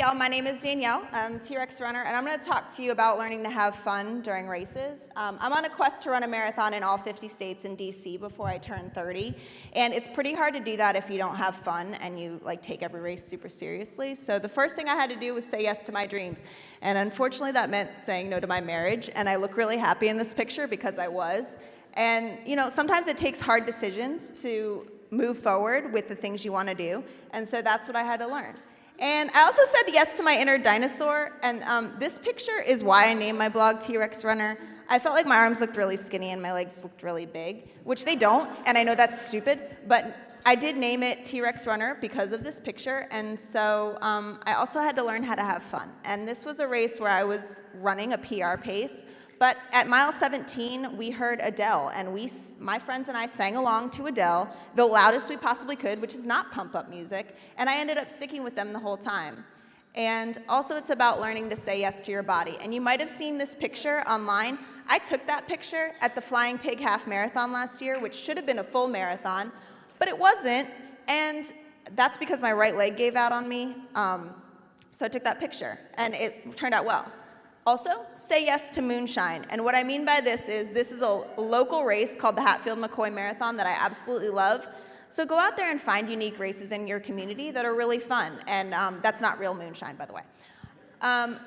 y'all. My name is Danielle. I'm a T-Rex runner, and I'm going to talk to you about learning to have fun during races. I'm on a quest to run a marathon in all 50 states in DC before I turn 30, and it's pretty hard to do that if you don't have fun and you take every race super seriously. So the first thing I had to do was say yes to my dreams, and unfortunately that meant saying no to my marriage, and I look really happy in this picture because I was. And sometimes it takes hard decisions to move forward with the things you want to do, and so that's what I had to learn. And I also said yes to my inner dinosaur, and this picture is why I named my blog T-Rex Runner. I felt like my arms looked really skinny and my legs looked really big, which they don't, and I know that's stupid, but I did name it T-Rex Runner because of this picture, and so I also had to learn how to have fun. And this was a race where I was running a PR pace, but at mile 17, we heard Adele, and my friends and I sang along to Adele, the loudest we possibly could, which is not pump-up music, and I ended up sticking with them the whole time. And also, it's about learning to say yes to your body. And you might have seen this picture online. I took that picture at the Flying Pig Half Marathon last year, which should have been a full marathon, but it wasn't, and that's because my right leg gave out on me, so I took that picture, and it turned out well. Also, say yes to moonshine. And what I mean by this is a local race called the Hatfield-McCoy Marathon that I absolutely love. So go out there and find unique races in your community that are really fun. And that's not real moonshine, by the way.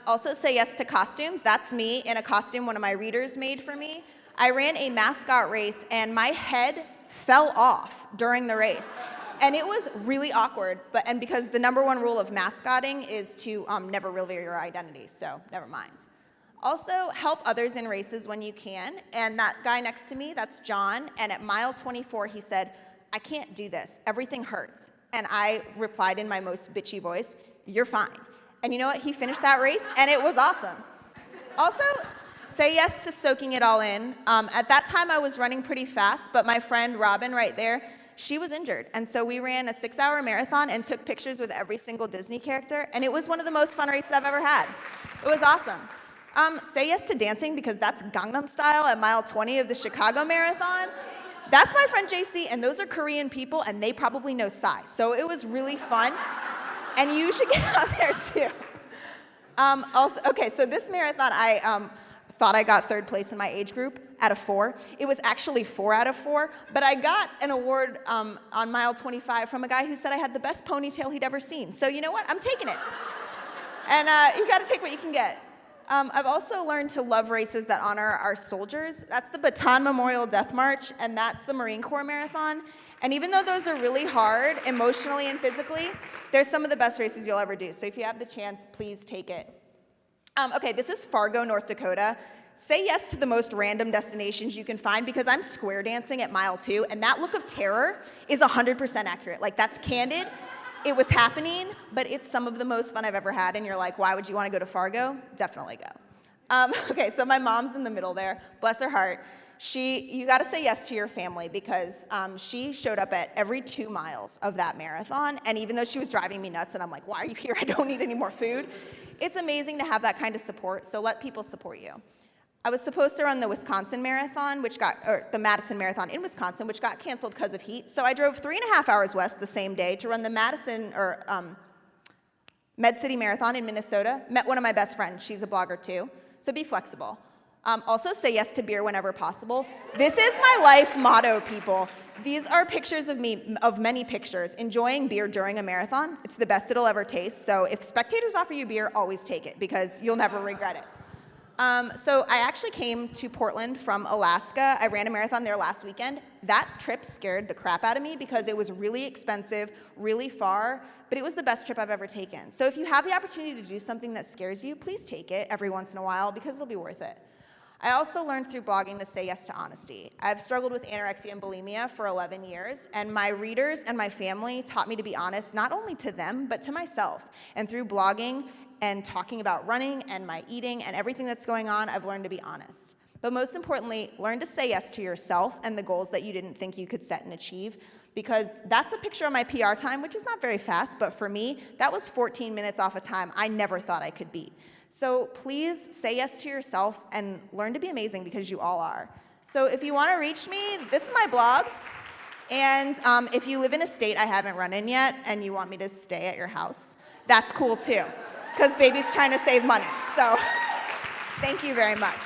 Also, say yes to costumes. That's me in a costume one of my readers made for me. I ran a mascot race, and my head fell off during the race. And it was really awkward, and because the #1 rule of mascotting is to never reveal your identity, so never mind. Also, help others in races when you can, and that guy next to me, that's John, and at mile 24 he said, "I can't do this, everything hurts." And I replied in my most bitchy voice, "You're fine." And you know what, he finished that race, and it was awesome. Also, say yes to soaking it all in. At that time I was running pretty fast, but my friend Robin right there, she was injured, and so we ran a 6-hour marathon and took pictures with every single Disney character, and it was one of the most fun races I've ever had. It was awesome. Say yes to dancing, because that's Gangnam Style at mile 20 of the Chicago Marathon. That's my friend JC, and those are Korean people, and they probably know Psy, so it was really fun, and you should get out there too. Okay, so this marathon, I thought I got 3rd place in my age group out of 4. It was actually 4 out of 4, but I got an award on mile 25 from a guy who said I had the best ponytail he'd ever seen. So you know what? I'm taking it. And you got to take what you can get. I've also learned to love races that honor our soldiers. That's the Bataan Memorial Death March, and that's the Marine Corps Marathon. And even though those are really hard emotionally and physically, they're some of the best races you'll ever do. So if you have the chance, please take it. Okay, this is Fargo, North Dakota. Say yes to the most random destinations you can find, because I'm square dancing at mile 2, and that look of terror is 100% accurate. That's candid. It was happening, but it's some of the most fun I've ever had, and you're like, why would you want to go to Fargo? Definitely go. Okay, so my mom's in the middle there, bless her heart. You got to say yes to your family, because she showed up at every 2 miles of that marathon, and even though she was driving me nuts, and I'm like, why are you here? I don't need any more food. It's amazing to have that kind of support, so let people support you. I was supposed to run the Wisconsin Marathon, the Madison Marathon in Wisconsin, which got canceled because of heat, so I drove 3.5 hours west the same day to run the Med City Marathon in Minnesota. Met one of my best friends, she's a blogger too, so be flexible. Also, say yes to beer whenever possible. This is my life motto, people. These are pictures of me, of many pictures, enjoying beer during a marathon. It's the best it'll ever taste, so if spectators offer you beer, always take it, because you'll never regret it. So I actually came to Portland from Alaska. I ran a marathon there last weekend. That trip scared the crap out of me, because it was really expensive, really far, but it was the best trip I've ever taken. So if you have the opportunity to do something that scares you, please take it every once in a while, because it'll be worth it. I also learned through blogging to say yes to honesty. I've struggled with anorexia and bulimia for 11 years, and my readers and my family taught me to be honest, not only to them, but to myself. And through blogging and talking about running and my eating and everything that's going on, I've learned to be honest. But most importantly, learn to say yes to yourself and the goals that you didn't think you could set and achieve, because that's a picture of my PR time, which is not very fast, but for me, that was 14 minutes off a time I never thought I could beat. So please say yes to yourself and learn to be amazing, because you all are. So if you want to reach me, this is my blog. And if you live in a state I haven't run in yet and you want me to stay at your house, that's cool too. because baby's trying to save money. So thank you very much.